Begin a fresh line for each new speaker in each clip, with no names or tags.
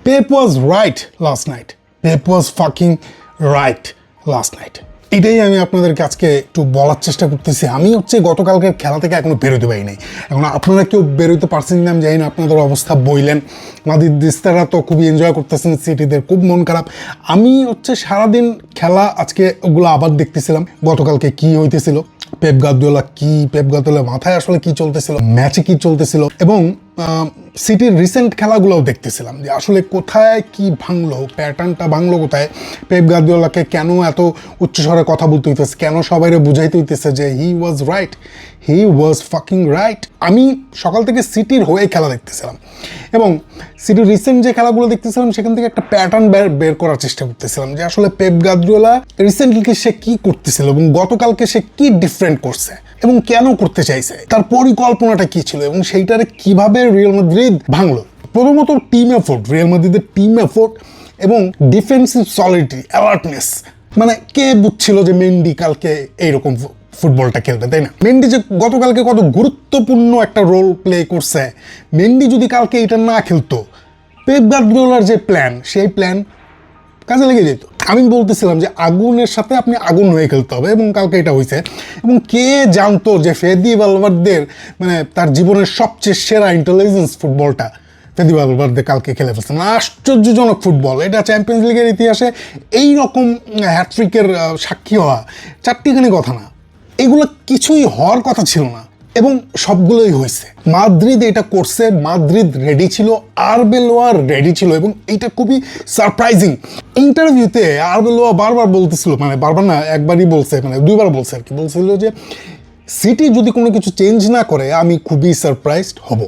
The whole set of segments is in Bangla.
Pep was right last night. Pep was fucking right last night. এটাই আমি আপনাদেরকে আজকে একটু বলার চেষ্টা করতেছি। আমি গতকালকের খেলা থেকে এখনো বেরোতে পারি নাই। এখন আপনারা কেউ বেরোতে পারছেন না, আমি জানি না আপনাদের অবস্থা বইলেন। মাদ্রিদিস্তারা তো খুবই এনজয় করতেছেন, সিটিদের খুব মন খারাপ। আমি সারাদিন খেলা আজকে ওগুলো আবার দেখতেছিলাম, গতকালকে কি হইতেছিল, পেপ গার্দিওলা মাথায় আসলে কি চলতেছিল, ম্যাচে কি চলতেছিল, এবং সিটির রিসেন্ট খেলাগুলোও দেখতেছিলাম যে আসলে কোথায় কি ভাঙলো, প্যাটার্নটা ভাঙলো কোথায়, পেপ গার্দিওলাকে কেন এত উচ্চস্বরে কথা বলতে হইতেছে, কেন সবাইরে বুঝাইতে হইতেছে যে হি ওয়াজ ফাকিং রাইট। আমি সকাল থেকে সিটির হয়ে খেলা দেখতেছিলাম এবং সিটির রিসেন্ট যে খেলাগুলো দেখতেছিলাম সেখান থেকে একটা প্যাটার্ন বের করার চেষ্টা করতেছিলাম যে আসলে পেপ গার্দিওলা রিসেন্টলি সে কি করতেছিল এবং গতকালকে সে কি ডিফারেন্ট করছে এবং কেন করতে চাইছে, তার পরিকল্পনাটা কি ছিল এবং সেইটারে কিভাবে রিয়াল মাদ্রিদ ভাঙলো। প্রথমত টিম এফোর্ট, রিয়াল মাদ্রিদের টিম এফোর্ট এবং ডিফেন্সিভ সলিডিটি, অ্যালার্টনেস। মানে কে বুঝছিল যে মেন্ডি কালকে এইরকম ফুটবলটা খেলবে, তাই না? মেন্ডি যে গতকালকে কত গুরুত্বপূর্ণ একটা রোল প্লে করছে, মেন্ডি যদি কালকে এটা না খেলতো, পেপ গার্দিওলার যে প্ল্যান, সেই প্ল্যান কাজে লেগে যেত। আমি বলতেছিলাম যে আগুনের সাথে আপনি আগুন হয়ে খেলতে হবে এবং কালকে এটা হয়েছে। এবং কে জানতো যে ফেদি ভালভার্দের মানে তার জীবনের সবচেয়ে সেরা ইন্টেলিজেন্স ফুটবলটা ফেদি ভালভার্দে কালকে খেলে ফেলছে। আশ্চর্যজনক ফুটবল, এটা চ্যাম্পিয়ন্স লিগের ইতিহাসে এইরকম হ্যাট্রিকের সাক্ষী হওয়া চারটিখানি কথা না, এগুলো কিছুই হওয়ার কথা ছিল না এবং সবগুলোই হয়েছে। মাদ্রিদ এটা করছে, মাদ্রিদ রেডি ছিল, আরবেলোয়া রেডি ছিল এবং এটা খুবই সারপ্রাইজিং। ইন্টারভিউতে আরবেলোয়া বারবার বলতেছিল, মানে বারবার না, একবারই বলছে, মানে দুইবার বলছে আর কি, বলছিল যে সিটি যদি কোনো কিছু চেঞ্জ না করে আমি খুবই সারপ্রাইজড হব।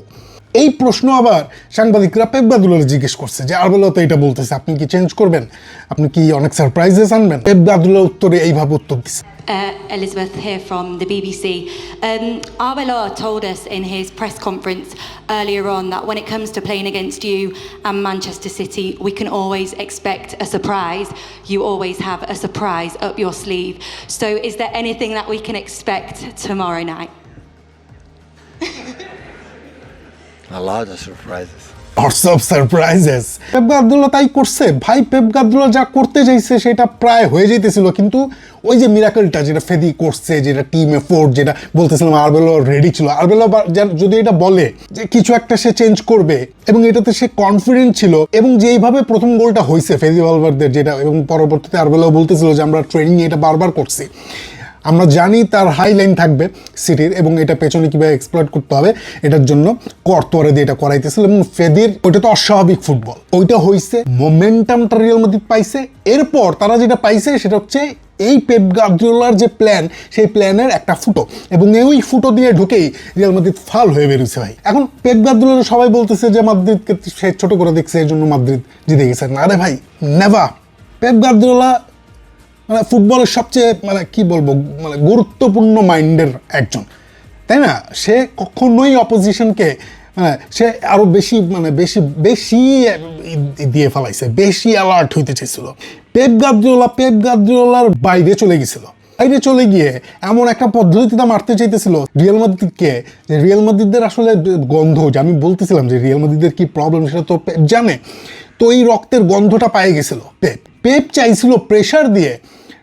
এই প্রশ্ন আবার সাংবাদিকরা পেপ গার্দিওলাকে জিজ্ঞেস করছে যে আরবেলোয়া তো এটা বলতেছে, আপনি কি চেঞ্জ করবেন, আপনি কি অনেক সারপ্রাইজেস আনবেন? পেপ গার্দিওলা উত্তরে এইভাবে উত্তর দিচ্ছে।
Elizabeth here from the BBC. Arbeloa told us in his press conference earlier on that when it comes to playing against you and Manchester City, we can always expect a surprise. You always have a surprise up your sleeve. So is there anything that we can expect tomorrow night?
A lot of surprises.
Lots of surprises. Pep Guardiola তাই করছে ভাই, পেপ গার্দিওলা যা করতে চাইছে সেটা প্রায় হয়ে যেতেছিল, কিন্তু ওই যে মিরাকলটা যেটা ফেদি করছে, যেটা টিম এফোর্ট, যেটা বলতেছিলাম আরবেলোয়া রেডি ছিল, আরবেলোয়া যদি এটা বলে যে কিছু একটা সে চেঞ্জ করবে এবং এটাতে সে কনফিডেন্ট ছিল, এবং যেইভাবে প্রথম গোলটা হয়েছে ফেদি ভালভার্দের যেটা, এবং পরবর্তীতে আরবেলোয়া বলতেছিল যে আমরা ট্রেনিং এটা বারবার করছি, আমরা জানি তার হাই লাইন থাকবে সিটির এবং এটা পেছনে কীভাবে এক্সপ্লয়েট করতে হবে এটার জন্য কর্তোয়ারে দিয়ে এটা করাইতেছিল। এবং ফেদির ওইটা তো অস্বাভাবিক ফুটবল, ওইটা হয়েছে, মোমেন্টামটা রিয়াল মাদ্রিদ পাইছে। এরপর তারা যেটা পাইছে সেটা হচ্ছে এই পেপ গার্দিওলার যে প্ল্যান, সেই প্ল্যানের একটা ফুটো, এবং ওই ফুটো দিয়ে ঢুকেই রিয়াল মাদ্রিদ ফাল হয়ে বেরোছে ভাই। এখন পেপ গার্দিওলার সবাই বলতেছে যে মাদ্রিদকে সে ছোট করে দেখছে, এই জন্য মাদ্রিদ জিতে গেছে। না রে ভাই, নেভার। পেপ গার্দিওলা মানে ফুটবলের সবচেয়ে মানে কি বলবো, মানে গুরুত্বপূর্ণ মাইন্ডের একজন, তাই না? সে কখনোই অপোজিশনকে মানে সে আরো বেশি মানে বেশি বেশি দিয়ে ফেলাইছে, বেশি অ্যালার্ট হইতে চেয়েছিল। পেপ গার্দিওলার বাইরে চলে গেছিল, বাইরে চলে গিয়ে এমন একটা পদ্ধতিতে মারতে চাইতেছিল রিয়াল মাদ্রিদকে, যে রিয়াল মাদ্রিদের আসলে গন্ধ, যে আমি বলতেছিলাম যে রিয়াল মাদ্রিদের কি প্রবলেম সেটা তো পেপ জানে, তো এই রক্তের গন্ধটা পায়ে গেছিল পেপ চাইছিল প্রেশার দিয়ে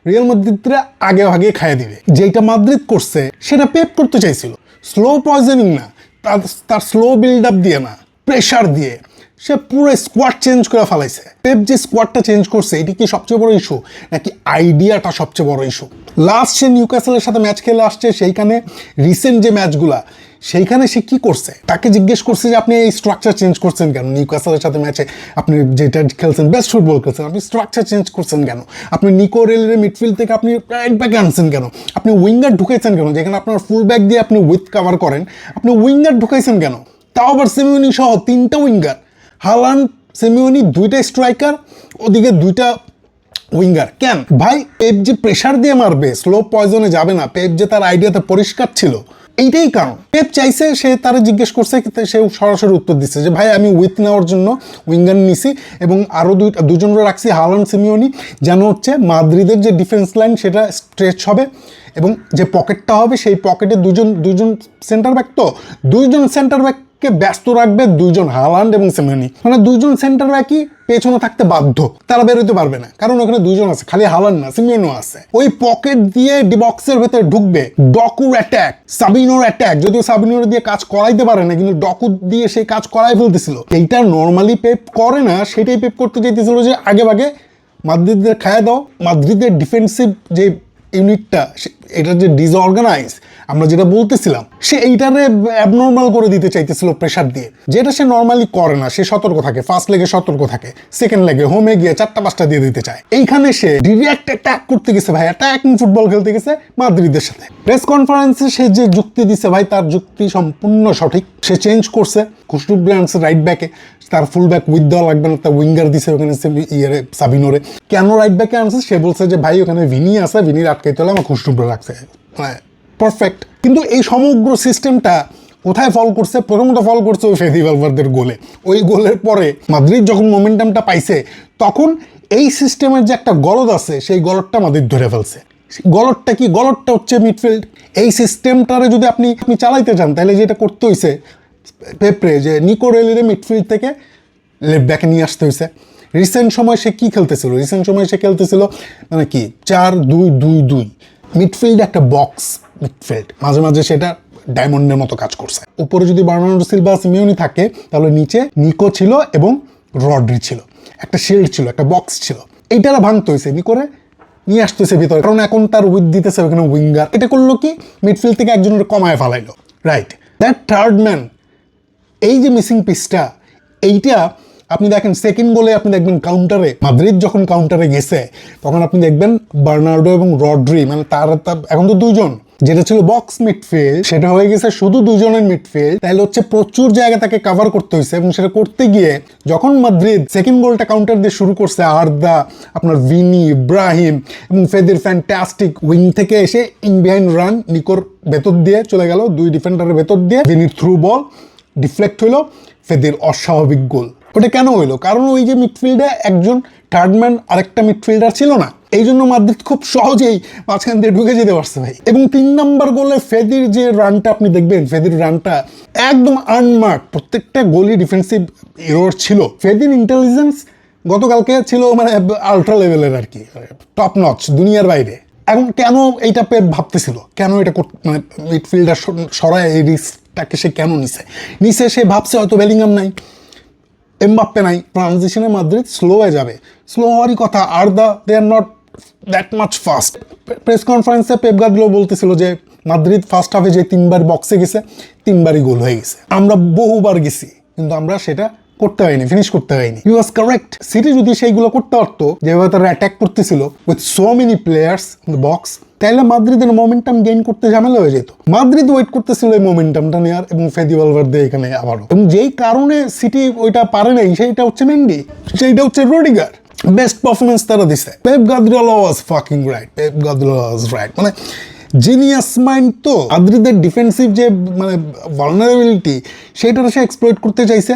রিয়াল মাদ্রিদরা আগে ভাগে খাইয়ে দিবে, যেটা মাদ্রিদ করছে সেটা পেপ করতে চাইছিল। স্লো পয়জনিং না, তার স্লো বিল্ড আপ দিয়ে না, প্রেশার দিয়ে সে পুরো স্কোয়াড চেঞ্জ করে ফেলাইছে। পেপ যে স্কোয়াডটা চেঞ্জ করছে এটি কি সবচেয়ে বড় ইস্যু নাকি আইডিয়াটা সবচেয়ে বড় ইস্যু? লাস্ট সে নিউক্যাসলের সাথে ম্যাচ খেলে আসছে, সেইখানে রিসেন্ট যে ম্যাচগুলা সেইখানে সে কি করছে, তাকে জিজ্ঞেস করছে যে আপনি এই স্ট্রাকচার চেঞ্জ করছেন কেন? নিউক্যাসলের সাথে ম্যাচে আপনি যেটা খেলছেন, বেস্ট ফুটবল খেলছেন, আপনি স্ট্রাকচার চেঞ্জ করছেন কেন? আপনি নিকো রেলের মিডফিল্ড থেকে আপনি রাইট ব্যাকে আনছেন কেন? আপনি উইঙ্গার ঢুকাইছেন কেন? যেখানে আপনার ফুল ব্যাক দিয়ে আপনি উইথ কাভার করেন, আপনি উইঙ্গার ঢুকাইছেন কেন? তাও আবার সিমিওনি সহ 3টা উইঙ্গার, হালান্ড, সিমিওনি 2টা স্ট্রাইকার, ওদিকে 2টা উইঙ্গার। কেন ভাই? পেপ যে প্রেশার দিয়ে মারবে, স্লো পয়জনে যাবে না, পেপ যে তার আইডিয়াতে পরিষ্কার ছিল, এইটাই কারণ। পেপ চাইছে, সে তারা জিজ্ঞেস করছে, সে সরাসরি উত্তর দিচ্ছে যে ভাই আমি উইথ নেওয়ার জন্য উইঙ্গার নিছি এবং আরও দুজনরা রাখছি, হালান্ড, সিমিওনি, যেন হচ্ছে মাদ্রিদের যে ডিফেন্স লাইন সেটা স্ট্রেচ হবে এবং যে পকেটটা হবে সেই পকেটে দুজন সেন্টার ব্যাক, তো 2জন সেন্টার ব্যাক মাদ্রিদকে ব্যস্ত রাখবে দুইজন হালান্ড এবং সিমিওনি, মানে দুইজন সেন্টার ব্যাকই পেছনে থাকতে বাধ্য, তারা বেরোতে পারবে না, কারণ ওখানে দুইজন আছে, খালি হালান্ড না সিমিওনও আছে। ওই পকেট দিয়ে ডি বক্সের ভেতরে ঢুকবে, ডকুর অ্যাটাক, সাবিনোর অ্যাটাক, যদিও সাবিনোর দিয়ে কাজ করাইতে পারে না, কিন্তু ডকু দিয়ে সেই কাজ করাই ফেলতেছিল। এইটা নর্মালি পেপ করে না, সেটাই পেপ করতে চাইতেছিল যে আগে ভাগে মাদ্রিদদের খায়া দাও। মাদ্রিদের ডিফেন্সিভ যে ইউনিটটা, এটা যে ডিসঅর্গানাইজ আমরা যেটা বলতেছিলাম, সে এইটারে অ্যাবনর্মাল করে দিতে চাইতেছিল প্রেশার দিয়ে, যেটা সে নর্মালি করে না। সে সতর্ক থাকে, ফার্স্ট লেগে সতর্ক থাকে, সেকেন্ড লেগে হোমে গিয়ে 4-5টা দিয়ে দিতে চায়। এইখানে সে ডিরেক্ট অ্যাটাক করতে গেছে ভাই, অ্যাটাকিং ফুটবল খেলতে গেছে মাদ্রিদের সাথে। প্রেস কনফারেন্সে সে যে যুক্তি দিছে ভাই, তার যুক্তি সম্পূর্ণ সঠিক। সে চেঞ্জ করছে খুশরু ব্রান্ডস রাইট ব্যাকে, তার ফুল ব্যাক উইথ দেওয়া লাগবে না, তার উইঙ্গার দিছে ওখানে সাবিনোরে। কেন রাইট ব্যাকে আনছে? সে বলছে যে ভাই ওখানে ভিনি আছে, ভিনির আটকাইতে হলে আমার খুশরু রাখছে, মানে পারফেক্ট। কিন্তু এই সমগ্র সিস্টেমটা কোথায় ফল করছে? প্রথমত ফল করছে ওই ফেদি ভালভার্দের গোলে। ওই গোলের পরে মাদ্রিদ যখন মোমেন্টামটা পাইছে, তখন এই সিস্টেমের যে একটা গলদ আছে, সেই গলদটা মাদ্রিদ ধরে ফেলছে। গলদটা কি? গলদটা হচ্ছে মিডফিল্ড। এই সিস্টেমটারে যদি আপনি চালাইতে চান, তাহলে যেটা করতে হয়েছে পেপরে, যে নিকো রেলিরে মিডফিল্ড থেকে লেফট ব্যাকে নিয়ে আসতে হয়েছে। রিসেন্ট সময় সে কি খেলতেছিল? রিসেন্ট সময় সে খেলতেছিল মানে কি 4-2-2-2, মিডফিল্ড একটা বক্স মিডফিল্ড। মাঝে মাঝে সেটা ডায়মন্ডের মতো কাজ করছে। উপরে যদি বার্নার্ডো সিলভা সিমিওনি থাকে, তাহলে নিচে নিকো ছিল এবং রড্রি ছিল, একটা শিল্ড ছিল, একটা বক্স ছিল। এইটারা ভাঙতে হয়েছে, নিকোরে নিয়ে আসতেছে ভিতরে, কারণ এখন তার উইথ দিতেছে ওখানে উইঙ্গার। এটা করলো কি, মিডফিল্ড থেকে একজনের কমায় ফেলাইলো, রাইট? দ্যাট থার্ড ম্যান, এই যে মিসিং পিসটা, এইটা আপনি দেখেন সেকেন্ড গোলে আপনি দেখবেন কাউন্টারে, মাদ্রিদ যখন কাউন্টারে গেছে তখন আপনি দেখবেন বার্নার্ডো এবং রড্রি, মানে তার এখন তো দুইজন, যেটা ছিল বক্স মিডফিল্ড সেটা হয়ে গেছে শুধু দুজনের মিডফিল্ড। তাহলে হচ্ছে প্রচুর জায়গা তাকে কভার করতে হয়েছে, এবং সেটা করতে গিয়ে যখন মাদ্রিদ সেকেন্ড গোলটা কাউন্টার দিয়ে শুরু করছে, আর্দা, আপনার ভিনি, ইব্রাহিম এবং ফেদির ফ্যান্টাস্টিক উইং থেকে এসে ইন বিহাইন্ড রান নিকোর ভেতর দিয়ে চলে গেল, দুই ডিফেন্ডারের ভেতর দিয়ে, ভিনির থ্রু বল ডিফ্লেক্ট হইলো, ফেদির অস্বাভাবিক গোল। ওটা কেন হইলো? কারণ ওই যে মিডফিল্ডে একজন থার্ডম্যান আরেকটা মিডফিল্ডার ছিল না, এই জন্য মাদ্রিদ খুব সহজেই মাঝখান দিয়ে ঢুকে যেতে পারছে ভাই। এবং 3 নম্বর গোলে ফেদির যে রানটা আপনি দেখবেন, ফেদির রানটা একদম আনমার্ক, প্রত্যেকটা গোলই ডিফেন্সিভ এরর ছিল। ফেদির ইন্টেলিজেন্স গতকালকে ছিল মানে আল্ট্রা লেভেলের আর কি, টপ নচ, দুনিয়ার বাইরে। এখন কেন এইটা পেপ ভাবতেছিল, কেন এটা মানে মিডফিল্ডার সরায় এই রিস্কটাকে সে কেন নিছে? সে ভাবছে হয়তো বেলিংহাম নাই, এমবাপ্পে নাই, ট্রানজিশনে মাদ্রিদ স্লো হয়ে যাবে। স্লো হওয়ারই কথা, আর they are not that much fast. Press কনফারেন্সে পেপ গার্দিওলা বলতেছিল যে মাদ্রিদ ফার্স্ট হাফে যে 3বার বক্সে গেছে 3বারই গোল হয়ে গেছে। আমরা বহুবার গেছি, কিন্তু আমরা সেটা করতে হয়নি, ফিনিশ করতে হয়নি। হি ওয়াজ কারেক্ট। সিটি যদি সেইগুলো করতে পারতো, যেভাবে তারা অ্যাটাক করতেছিল with so many players in the box, তাহলে মাদ্রিদের মোমেন্টাম গেইন করতে ঝামেলা হয়ে যেত। মাদ্রিদ ওয়েট করতেছিল এই মোমেন্টামটা নেওয়ার, এবং ফেদি ভালভার্দে এখানে আবারও, এবং যেই কারণে সিটি ওইটা পারে নাই, সেইটা হচ্ছে মেন্ডি, সেইটা হচ্ছে রুডিগার। বেস্ট পারফরমেন্স তারা দিছে। Pep Guardiola was fucking right, Pep Guardiola was right, মানে জিনিয়াস মাইন্ড। তো মাদ্রিদের ডিফেন্সিভ যে মানে ভালনারেবিলিটি, সেটা সে এক্সপ্লয়েট করতে চাইছে,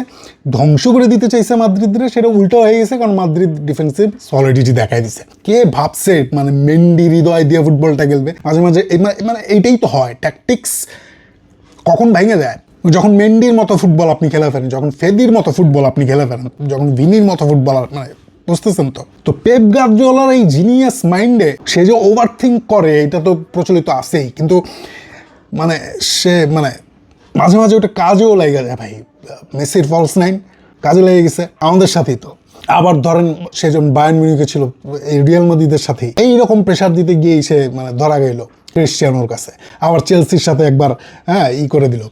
ধ্বংস করে দিতে চাইছে মাদ্রিদরে, সেটা উল্টো হয়ে গেছে, কারণ মাদ্রিদ ডিফেন্সিভ সলিডিটি দেখাই দিছে। কে ভাবছে মানে মেন্ডি হৃদয় দিয়ে ফুটবলটা খেলবে? মাঝে মাঝে মানে এইটাই তো হয়, ট্যাকটিক্স কখন ভেঙে যায়, যখন মেন্ডির মতো ফুটবল আপনি খেলে ফেলেন, যখন ফেদির মতো ফুটবল আপনি খেলে ফেলেন, যখন ভিনির মতো ফুটবল, মানে বুঝতেছেন তো? তো পেপ গার্দিওলার এই জিনিয়াস মাইন্ডে সে যে ওভার থিঙ্ক করে, এটা তো প্রচলিত আছেই, কিন্তু মানে সে মানে মাঝে মাঝে ওটা কাজেও লেগে যায় ভাই। মেসির ফলস 9 কাজে লেগে গেছে আমাদের সাথেই। তো আবার ধরেন সে যখন বায়ার্ন মিউনিখে ছিল, এই রিয়াল মাদ্রিদের সাথেই এইরকম প্রেশার দিতে গিয়েই সে মানে ধরা গেল ক্রিস্টিয়ানোর কাছে। আবার চেলসির সাথে একবার করে দিল,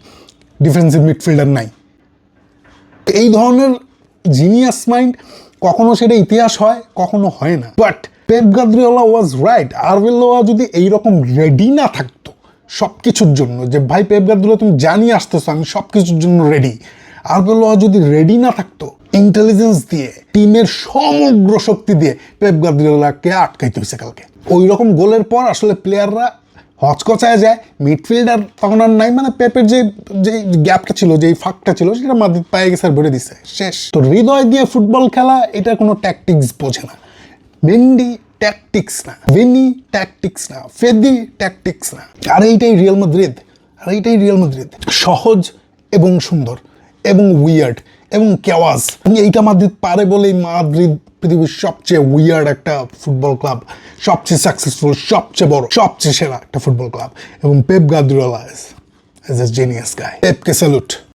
ডিফেন্সিভ মিডফিল্ডার নাই। এই ধরনের জিনিয়াস মাইন্ড কখনো সেটা ইতিহাস হয়, কখনো হয় না। But Pep Guardiola was right. Arbeloa যদি এইরকম রেডি না থাকতো সব কিছুর জন্য, যে ভাই পেপ গার্দিওলা তুমি জানি আসতেছো, আমি সব কিছুর জন্য রেডি, আরবেলোয়া যদি রেডি না থাকতো, ইন্টেলিজেন্স দিয়ে, টিমের সমগ্র শক্তি দিয়ে পেপ গার্দিওলাকে আটকাইতে হয়েছে কালকে। ওই রকম গোলের পর আসলে প্লেয়াররা হচকচায় যায়, মিডফিল্ডার তখন আর নাই, মানে পেপের যে গ্যাপটা ছিল, যে ফাঁকটা ছিল, সেটা মাদ্রিদ পায়ে গেছে আর ভরে দিচ্ছে, শেষ। তো হৃদয় দিয়ে ফুটবল খেলা, এটা কোনো ট্যাকটিক্স বোঝে না। মেন্ডি ট্যাকটিক্স না, ভিনি ট্যাকটিক্স না, ফেদি ট্যাকটিক্স না। আর এইটাই রিয়াল মাদ্রিদ, সহজ এবং সুন্দর, এবং উইয়ার্ড এবং কেওয়াজ। এইটা মাদ্রিদ পারে বলেই মাদ্রিদ পৃথিবীর সবচেয়ে উইয়ার্ড একটা ফুটবল ক্লাব, সবচেয়ে সাকসেসফুল, সবচেয়ে বড়, সবচেয়ে সেরা একটা ফুটবল ক্লাব। এবং Pep Guardiola is a genius guy. পেপকে স্যালুট।